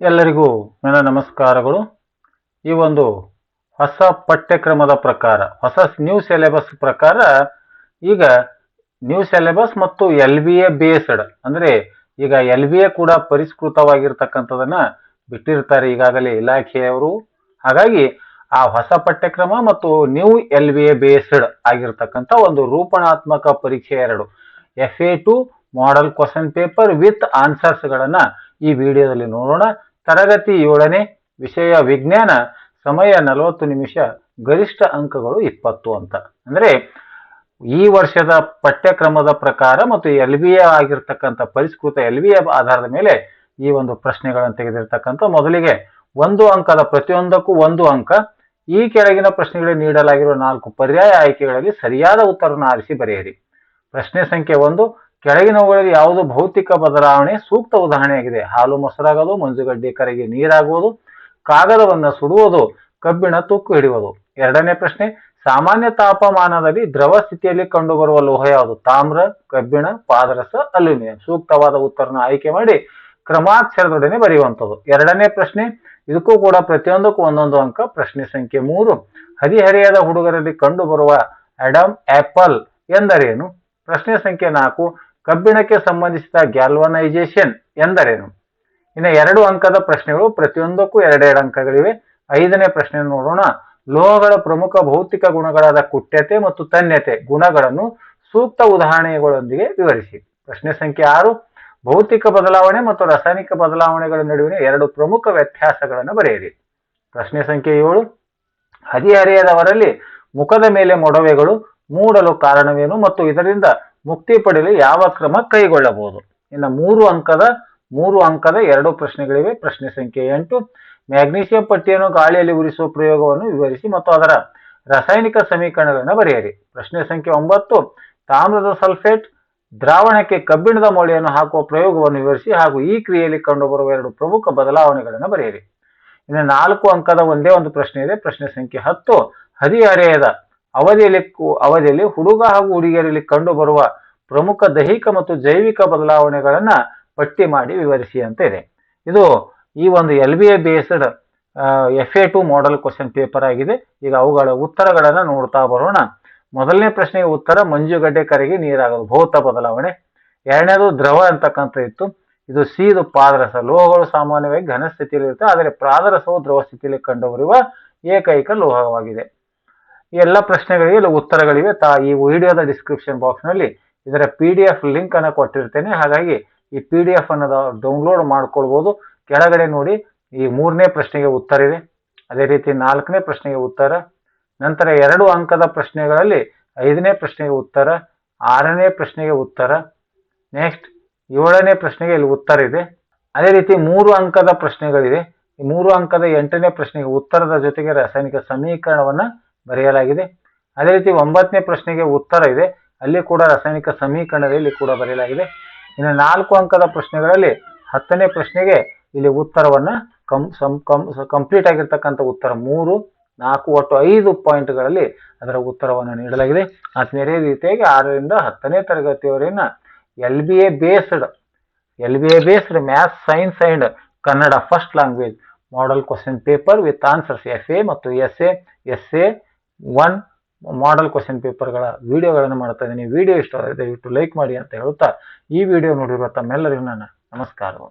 ಎಲ್ಲರಿಗೂ ನನ್ನ ನಮಸ್ಕಾರಗಳು. ಈ ಒಂದು ಹೊಸ ಪಠ್ಯಕ್ರಮದ ಪ್ರಕಾರ, ಹೊಸ ನ್ಯೂ ಸಿಲೆಬಸ್ ಪ್ರಕಾರ ಈಗ ನ್ಯೂ ಸಿಲೆಬಸ್ ಮತ್ತು LBA ಬೇಸ್ಡ್ ಅಂದ್ರೆ ಈಗ LBA ಕೂಡ ಪರಿಷ್ಕೃತವಾಗಿರ್ತಕ್ಕಂಥದನ್ನ ಬಿಟ್ಟಿರ್ತಾರೆ ಈಗಾಗಲೇ ಇಲಾಖೆಯವರು. ಹಾಗಾಗಿ ಆ ಹೊಸ ಪಠ್ಯಕ್ರಮ ಮತ್ತು ನ್ಯೂ LBA ಬೇಸ್ಡ್ ಆಗಿರ್ತಕ್ಕಂಥ ಒಂದು ರೂಪಣಾತ್ಮಕ ಪರೀಕ್ಷೆ 2 FA2 model question paper with answers ಗಳನ್ನ ಈ ವಿಡಿಯೋದಲ್ಲಿ ನೋಡೋಣ. ತರಗತಿ 7ನೇ ವಿಷಯ ವಿಜ್ಞಾನ, ಸಮಯ 40 ನಿಮಿಷ, ಗರಿಷ್ಠ ಅಂಕಗಳು 20 ಅಂತ. ಅಂದ್ರೆ ಈ ವರ್ಷದ ಪಠ್ಯಕ್ರಮದ ಪ್ರಕಾರ ಮತ್ತು LBA ಆಗಿರ್ತಕ್ಕಂಥ ಪರಿಷ್ಕೃತ LBA ಆಧಾರದ ಮೇಲೆ ಈ ಒಂದು ಪ್ರಶ್ನೆಗಳನ್ನು ತೆಗೆದಿರ್ತಕ್ಕಂಥ. ಮೊದಲಿಗೆ 1 ಅಂಕದ ಪ್ರತಿಯೊಂದಕ್ಕೂ 1 ಅಂಕ. ಈ ಕೆಳಗಿನ ಪ್ರಶ್ನೆಗಳಿಗೆ ನೀಡಲಾಗಿರುವ 4 ಪರ್ಯಾಯ ಆಯ್ಕೆಗಳಲ್ಲಿ ಸರಿಯಾದ ಉತ್ತರವನ್ನು ಆರಿಸಿ ಬರೆಯಿರಿ. ಪ್ರಶ್ನೆ ಸಂಖ್ಯೆ 1, ಕೆಳಗಿನವುಗಳಲ್ಲಿ ಯಾವುದು ಭೌತಿಕ ಬದಲಾವಣೆ ಸೂಕ್ತ ಉದಾಹರಣೆಯಾಗಿದೆ? ಹಾಲು ಮೊಸರಾಗೋದು, ಮಂಜುಗಡ್ಡೆ ಕರಗಿ ನೀರಾಗುವುದು, ಕಾಗದವನ್ನು ಸುಡುವುದು, ಕಬ್ಬಿಣ ತುಕ್ಕು ಹಿಡಿಯುವುದು. 2ನೇ ಪ್ರಶ್ನೆ, ಸಾಮಾನ್ಯ ತಾಪಮಾನದಲ್ಲಿ ದ್ರವ ಸ್ಥಿತಿಯಲ್ಲಿ ಕಂಡುಬರುವ ಲೋಹ ಯಾವುದು? ತಾಮ್ರ, ಕಬ್ಬಿಣ, ಪಾದರಸ, ಅಲ್ಯೂಮಿನಿಯಂ. ಸೂಕ್ತವಾದ ಉತ್ತರನ ಆಯ್ಕೆ ಮಾಡಿ ಕ್ರಮಾಕ್ಷರದೊಡನೆ ಬರೆಯುವಂಥದ್ದು. 2ನೇ ಪ್ರಶ್ನೆ, ಇದಕ್ಕೂ ಕೂಡ ಪ್ರತಿಯೊಂದಕ್ಕೂ 1 ಅಂಕ. ಪ್ರಶ್ನೆ ಸಂಖ್ಯೆ 3, ಹದಿಹರೆಯದ ಹುಡುಗರಲ್ಲಿ ಕಂಡುಬರುವ ಅಡಮ್ ಆಪಲ್ ಎಂದರೇನು? ಪ್ರಶ್ನೆ ಸಂಖ್ಯೆ 4, ಕಬ್ಬಿಣಕ್ಕೆ ಸಂಬಂಧಿಸಿದ ಗ್ಯಾಲ್ವನೈಸೇಷನ್ ಎಂದರೇನು? ಇನ್ನು 2 ಅಂಕದ ಪ್ರಶ್ನೆಗಳು, ಪ್ರತಿಯೊಂದಕ್ಕೂ 2 ಅಂಕಗಳಿವೆ. 5ನೇ ಪ್ರಶ್ನೆ ನೋಡೋಣ. ಲೋಹಗಳ ಪ್ರಮುಖ ಭೌತಿಕ ಗುಣಗಳಾದ ಕುಟ್ಯತೆ ಮತ್ತು ತನ್ಯತೆ ಗುಣಗಳನ್ನು ಸೂಕ್ತ ಉದಾಹರಣೆಗಳೊಂದಿಗೆ ವಿವರಿಸಿ. ಪ್ರಶ್ನೆ ಸಂಖ್ಯೆ 6, ಭೌತಿಕ ಬದಲಾವಣೆ ಮತ್ತು ರಾಸಾಯನಿಕ ಬದಲಾವಣೆಗಳ ನಡುವಿನ 2 ಪ್ರಮುಖ ವ್ಯತ್ಯಾಸಗಳನ್ನು ಬರೆಯಿರಿ. ಪ್ರಶ್ನೆ ಸಂಖ್ಯೆ 7, ಹದಿಹರೆಯದವರಲ್ಲಿ ಮುಖದ ಮೇಲೆ ಮೊಡವೆಗಳು ಮೂಡಲು ಕಾರಣವೇನು ಮತ್ತು ಇದರಿಂದ ಮುಕ್ತಿ ಪಡೆಯಲು ಯಾವ ಕ್ರಮ ಕೈಗೊಳ್ಳಬಹುದು? ಇನ್ನು 3 ಅಂಕದ 2 ಪ್ರಶ್ನೆಗಳಿವೆ. ಪ್ರಶ್ನೆ ಸಂಖ್ಯೆ 8, ಮ್ಯಾಗ್ನೀಷಿಯಂ ಪಟ್ಟಿಯನ್ನು ಗಾಳಿಯಲ್ಲಿ ಉರಿಸುವ ಪ್ರಯೋಗವನ್ನು ವಿವರಿಸಿ ಮತ್ತು ಅದರ ರಾಸಾಯನಿಕ ಸಮೀಕರಣಗಳನ್ನು ಬರೆಯಿರಿ. ಪ್ರಶ್ನೆ ಸಂಖ್ಯೆ 9, ತಾಮ್ರದ ಸಲ್ಫೇಟ್ ದ್ರಾವಣಕ್ಕೆ ಕಬ್ಬಿಣದ ಮೊಳೆಯನ್ನು ಹಾಕುವ ಪ್ರಯೋಗವನ್ನು ವಿವರಿಸಿ ಹಾಗೂ ಈ ಕ್ರಿಯೆಯಲ್ಲಿ ಕಂಡುಬರುವ 2 ಪ್ರಮುಖ ಬದಲಾವಣೆಗಳನ್ನು ಬರೆಯಿರಿ. ಇನ್ನು 4 ಅಂಕದ ಒಂದೇ ಒಂದು ಪ್ರಶ್ನೆ ಇದೆ. ಪ್ರಶ್ನೆ ಸಂಖ್ಯೆ 10, ಹದಿಹರೆಯದ ಅವಧಿಯಲ್ಲಿ ಹುಡುಗ ಹಾಗೂ ಹುಡುಗಿಯರಲ್ಲಿ ಕಂಡುಬರುವ ಪ್ರಮುಖ ದೈಹಿಕ ಮತ್ತು ಜೈವಿಕ ಬದಲಾವಣೆಗಳನ್ನ ಪಟ್ಟಿ ಮಾಡಿ ವಿವರಿಸಿ ಅಂತ ಇದೆ. ಇದು ಈ ಒಂದು LBA based FA2 model question paper ಆಗಿದೆ. ಈಗ ಅವುಗಳ ಉತ್ತರಗಳನ್ನ ನೋಡ್ತಾ ಬರೋಣ. ಮೊದಲನೇ ಪ್ರಶ್ನೆಗೆ ಉತ್ತರ ಮಂಜುಗಡ್ಡೆ ಕರಗಿ ನೀರಾಗೋದು, ಭೌತ ಬದಲಾವಣೆ. 2ನೇದು ದ್ರವ ಅಂತಕ್ಕಂಥ ಇತ್ತು. ಇದು C, ಇದು ಪಾದರಸ. ಲೋಹಗಳು ಸಾಮಾನ್ಯವಾಗಿ ಘನ ಸ್ಥಿತಿಯಲ್ಲಿ ಇರುತ್ತೆ, ಆದರೆ ಪಾದರಸವು ದ್ರವ ಸ್ಥಿತಿಯಲ್ಲಿ ಕಂಡುಬರುವ ಏಕೈಕ ಲೋಹವಾಗಿದೆ. ಈ ಎಲ್ಲ ಪ್ರಶ್ನೆಗಳಿಗೆ ಇಲ್ಲಿ ಉತ್ತರಗಳಿವೆ. ಈ ವಿಡಿಯೋದ ಡಿಸ್ಕ್ರಿಪ್ಷನ್ ಬಾಕ್ಸ್ ನಲ್ಲಿ ಇದರ PDF ಲಿಂಕ್ ಅನ್ನು ಕೊಟ್ಟಿರ್ತೇನೆ. ಹಾಗಾಗಿ ಈ PDF ಅನ್ನು ಡೌನ್ಲೋಡ್ ಮಾಡ್ಕೊಳ್ಬಹುದು. ಕೆಳಗಡೆ ನೋಡಿ, ಈ 3ನೇ ಪ್ರಶ್ನೆಗೆ ಉತ್ತರ ಇದೆ. ಅದೇ ರೀತಿ 4ನೇ ಪ್ರಶ್ನೆಗೆ ಉತ್ತರ, ನಂತರ 2 ಅಂಕದ ಪ್ರಶ್ನೆಗಳಲ್ಲಿ 5ನೇ ಪ್ರಶ್ನೆಗೆ ಉತ್ತರ, 6ನೇ ಪ್ರಶ್ನೆಗೆ ಉತ್ತರ, ನೆಕ್ಸ್ಟ್ 7ನೇ ಪ್ರಶ್ನೆಗೆ ಇಲ್ಲಿ ಉತ್ತರ ಇದೆ. ಅದೇ ರೀತಿ 3 ಅಂಕದ ಪ್ರಶ್ನೆಗಳಿದೆ. ಈ 3 ಅಂಕದ 8ನೇ ಪ್ರಶ್ನೆಗೆ ಉತ್ತರದ ಜೊತೆಗೆ ರಾಸಾಯನಿಕ ಸಮೀಕರಣವನ್ನ ಬರೆಯಲಾಗಿದೆ. ಅದೇ ರೀತಿ 9ನೇ ಪ್ರಶ್ನೆಗೆ ಉತ್ತರ ಇದೆ, ಅಲ್ಲಿ ಕೂಡ ರಾಸಾಯನಿಕ ಸಮೀಕರಣದಲ್ಲಿ ಕೂಡ ಬರೆಯಲಾಗಿದೆ. ಇನ್ನು 4 ಅಂಕದ ಪ್ರಶ್ನೆಗಳಲ್ಲಿ 10ನೇ ಪ್ರಶ್ನೆಗೆ ಇಲ್ಲಿ ಉತ್ತರವನ್ನ ಕಂಪ್ಲೀಟ್ ಆಗಿರ್ತಕ್ಕಂಥ ಉತ್ತರ 3, 4 ಒಟ್ಟು 5 ಪಾಯಿಂಟ್ಗಳಲ್ಲಿ ಅದರ ಉತ್ತರವನ್ನು ನೀಡಲಾಗಿದೆ. ಅದೇ ರೀತಿಯಾಗಿ 6ರಿಂದ 10ನೇ ತರಗತಿಯವರೆಗಿನ LBA based maths, science and Kannada first language model question paper with answers FA ಮತ್ತು SA1 ಮಾಡೆಲ್ ಕ್ವಶನ್ ಪೇಪರ್ಗಳ ವಿಡಿಯೋಗಳನ್ನು ಮಾಡ್ತಾ ಇದ್ದೀನಿ. ವಿಡಿಯೋ ಇಷ್ಟ ಆದರೆ ದಯವಿಟ್ಟು ಲೈಕ್ ಮಾಡಿ ಅಂತ ಹೇಳುತ್ತಾ ಈ ವಿಡಿಯೋ ನೋಡಿರುವ ತಮ್ಮೆಲ್ಲರಿಗೂ ನನ್ನ ನಮಸ್ಕಾರಗಳು.